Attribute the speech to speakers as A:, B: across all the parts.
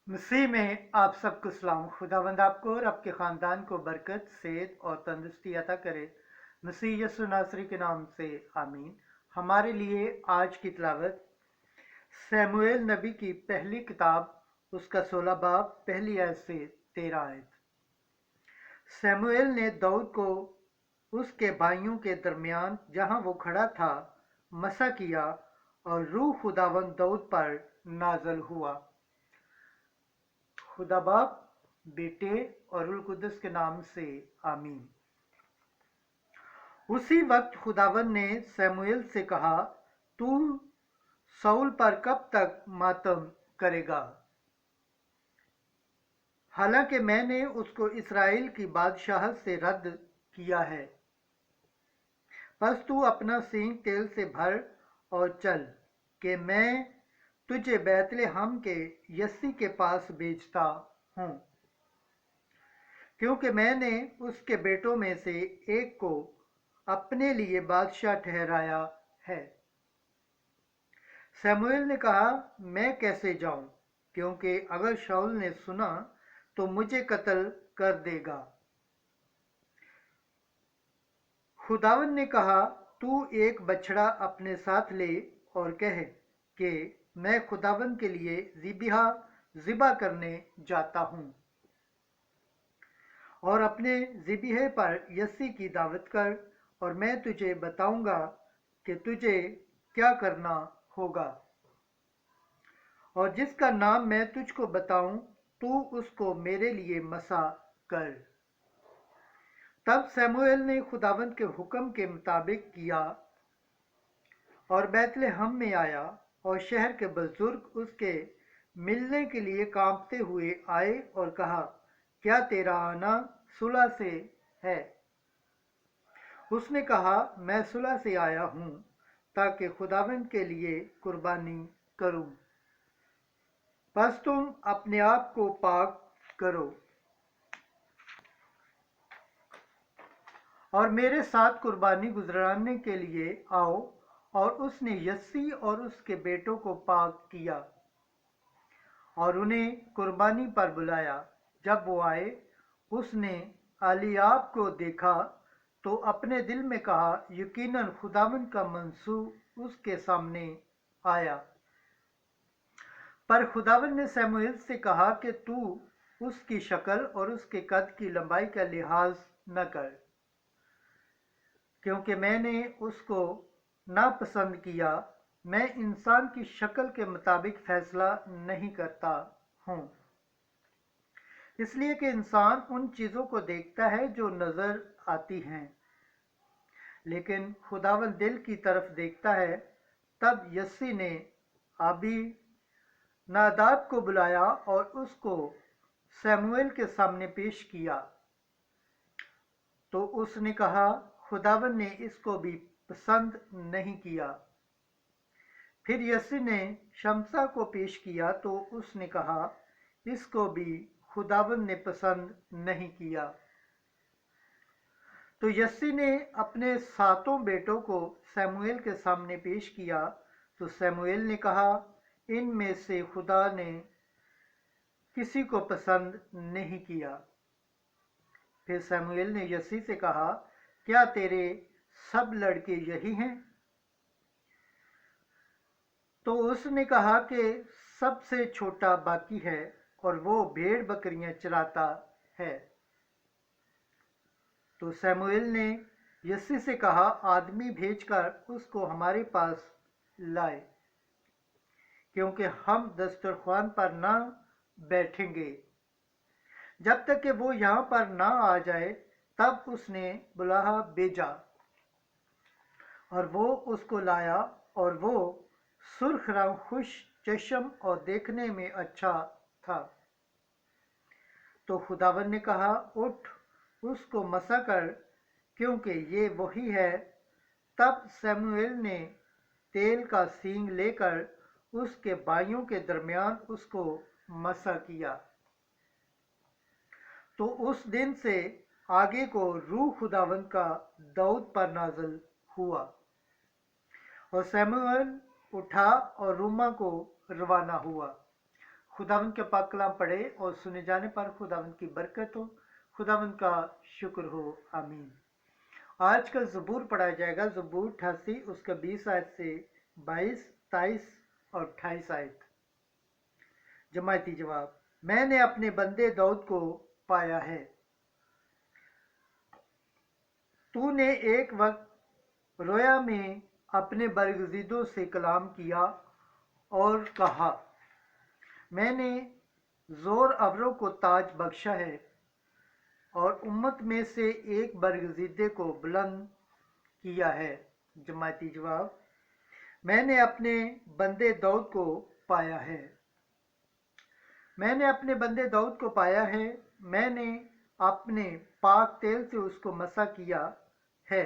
A: मसीह में आप सबको सलाम। खुदावंद आपको और आपके ख़ानदान को बरकत, सेहत और तंदुरुस्ती अता करे। मसीह यसु नासरी के नाम से आमीन। हमारे लिए आज की तिलावत सैमुएल नबी की पहली किताब, उसका 16 बाब, पहली आयत से 13 आयत। सैमुएल ने दाऊद को उसके भाइयों के दरमियान जहां वो खड़ा था मसा किया और रूह खुदावंद दाऊद पर नाजल हुआ। खुदा बाप, बेटे और रूह कुद्दस के नाम से आमीन। उसी वक्त खुदावन ने सैमुएल से कहा, तू शाऊल पर कब तक मातम करेगा? हालांकि मैंने उसको इस्राएल की बादशाहत से रद्द किया है। बस तू अपना सींग तेल से भर और चल कि मैं तुझे बैतलहम के यस्सी के पास भेजता हूँ, क्योंकि मैंने उसके बेटों में से एक को अपने लिए बादशाह ठहराया है। सैमुएल ने कहा, मैं कैसे जाऊं, क्योंकि अगर शाऊल ने सुना तो मुझे कत्ल कर देगा। खुदावन ने कहा, तू एक बछड़ा अपने साथ ले और कह कि मैं खुदावन के लिए ज़िबा करने जाता हूँ, और अपने ज़िबीहे पर यस्सी की दावत कर, और मैं तुझे बताऊंगा कि तुझे क्या करना होगा, और जिसका नाम मैं तुझको बताऊं तू उसको मेरे लिए मसा कर। तब सैमुएल ने खुदावंद के हुक्म के मुताबिक किया और बैतलहम में आया, और शहर के बुजुर्ग उसके मिलने के लिए कांपते हुए आए और कहा, क्या तेरा आना सुलह से है? उसने कहा, मैं सुलह से आया हूँ ताकि खुदावंद के लिए कुर्बानी करूं। बस तुम अपने आप को पाक करो और मेरे साथ कुर्बानी गुजराने के लिए आओ। और उसने यस्सी और उसके बेटों को पाक किया और उन्हें कुर्बानी पर बुलाया। जब वो आए, उसने एलीआब को देखा तो अपने दिल में कहा, यकीनन खुदावंद का मंसूब उसके सामने आया। पर खुदावंद ने सैमुएल से कहा कि तू उसकी शक्ल और उसके कद की लंबाई का लिहाज न कर, क्योंकि मैंने उसको नापसंद किया। मैं इंसान की शक्ल के मुताबिक फैसला नहीं करता हूँ, इसलिए कि इंसान उन चीज़ों को देखता है जो नज़र आती हैं, लेकिन खुदावंद दिल की तरफ देखता है। तब यस्सी ने अबी नादाब को बुलाया और उसको सैमुएल के सामने पेश किया। तो उसने कहा, खुदावन ने इसको भी पसंद नहीं किया। फिर यस्सी ने शमसा को पेश किया तो उसने कहा, इसको भी खुदावन ने पसंद नहीं किया। तो यस्सी ने अपने 7 बेटों को सैमुएल के सामने पेश किया। तो सैमुएल ने कहा, इनमें से खुदा ने किसी को पसंद नहीं किया। फिर सैमुएल ने यस्सी से कहा, क्या तेरे सब लड़के यही हैं? तो उसने कहा कि सबसे छोटा बाकी है और वो भेड़ बकरियां चराता है। तो सैमुएल ने यस्सी से कहा, आदमी भेजकर उसको हमारे पास लाए, क्योंकि हम दस्तरख्वान पर ना बैठेंगे जब तक कि वो यहाँ पर ना आ जाए। तब उसने बुलाहा भेजा और वो उसको लाया, और वो सुर्ख रंग, खुश चश्म और देखने में अच्छा था। तो खुदावन ने कहा, उठ उसको मसा कर, क्योंकि ये वही है। तब सैमुएल ने तेल का सींग लेकर उसके भाइयों के दरमियान उसको मसा किया। तो उस दिन से आगे को रूह खुदावंद का दाऊद पर नाज़िल हुआ, और सैमुएल उठा और रूमा को रवाना हुआ। खुदावंद के पाक कलाम पढ़े और सुने जाने पर खुदावंद की बरकत हो, खुदावंद का शुक्र हो, आमीन। आज का ज़बूर पढ़ाया जाएगा, ज़बूर 88 उसका 20 आयत से 22, 23 और 28 आयत। जमायती जवाब, मैंने अपने बंदे दाऊद को पाया है। तूने एक वक्त रोया में अपने बरगज़ीदों से कलाम किया और कहा, मैंने ज़ोर अवरों को ताज बख्शा है और उम्मत में से एक बरगज़ीदे को बुलंद किया है। जमायती जवाब, मैंने अपने बंदे दाऊद को पाया है। मैंने अपने बंदे दाऊद को पाया है, मैंने अपने पाक तेल से उसको मसा किया है,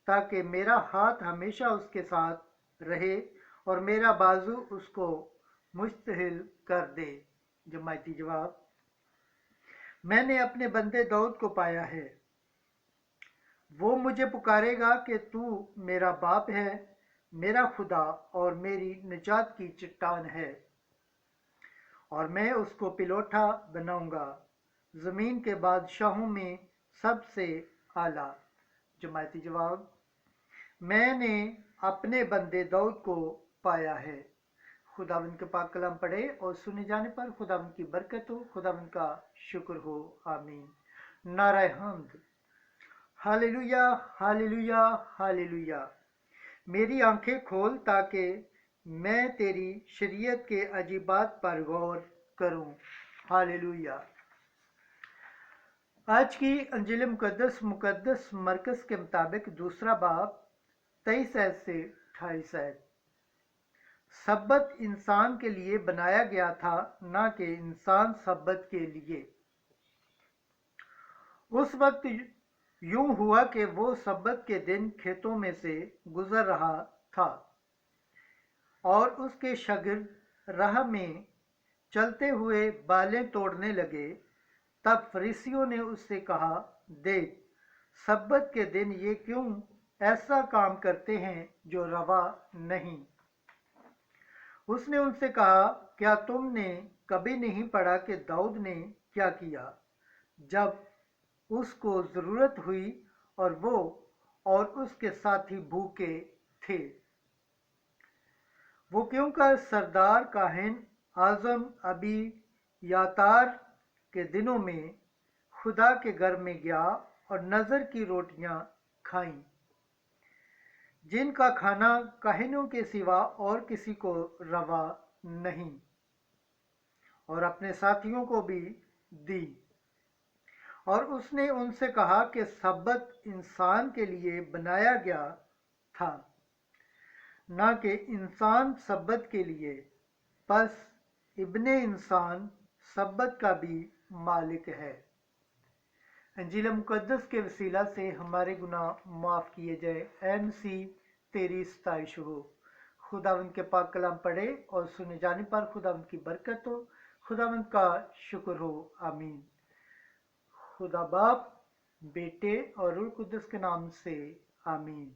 A: ताकि मेरा हाथ हमेशा उसके साथ रहे और मेरा बाजू उसको मुस्तहिल कर दे। जमायती जवाब, मैंने अपने बंदे दाऊद को पाया है। वो मुझे पुकारेगा कि तू मेरा बाप है, मेरा खुदा और मेरी निजात की चट्टान है, और मैं उसको पिलोठा बनाऊंगा, ज़मीन के बादशाहों में सबसे आला। जमायती जवाब, मैंने अपने बंदे दाऊद को पाया है। खुदावंद के पाक कलाम पढ़े और सुने जाने पर खुदावंद की बरकत हो, खुदावंद का शुक्र हो, आमीन। नाराए हम्द। Hallelujah, hallelujah, hallelujah. मेरी आंखें खोल ताकि मैं तेरी शरीयत के अजीबात पर गौर करूं। हालेलुया। आज की अंजिल मुकद्दस मरकज़ के मुताबिक दूसरा बाब 23 आयत से 28 आयत। सब्बत इंसान के लिए बनाया गया था, ना कि इंसान सब्बत के लिए। उस वक्त यूं हुआ कि वो सब्बत के दिन खेतों में से गुजर रहा था और उसके शागिर्द राह में चलते हुए बालें तोड़ने लगे। तब फरीसियों ने उससे कहा, देख, सब्बत के दिन ये क्यों ऐसा काम करते हैं जो रवा नहीं। उसने उनसे कहा, क्या तुमने कभी नहीं पढ़ा कि दाऊद ने क्या किया जब उसको ज़रूरत हुई और वो और उसके साथी भूखे थे। वो क्यों कर सरदार काहिन आज़म अबी यातार के दिनों में खुदा के घर में गया और नज़र की रोटियां खाईं, जिनका खाना काहिनों के सिवा और किसी को रवा नहीं, और अपने साथियों को भी दी। और उसने उनसे कहा कि सब्बत इंसान के लिए बनाया गया था, ना कि इंसान सब्बत के लिए। बस इब्ने इंसान सब्बत का भी मालिक है। अंजील मुकद्दस के वसीला से हमारे गुनाह माफ़ किए जाए। ऐ मसीह, तेरी सताइश हो। खुदावंद के पाक कलाम पढ़े और सुने जाने पर खुदावंद की बरकत हो, खुदावंद का शुक्र हो, आमीन। खुदा बाप, बेटे और रूह कुद्दस के नाम से, आमीन।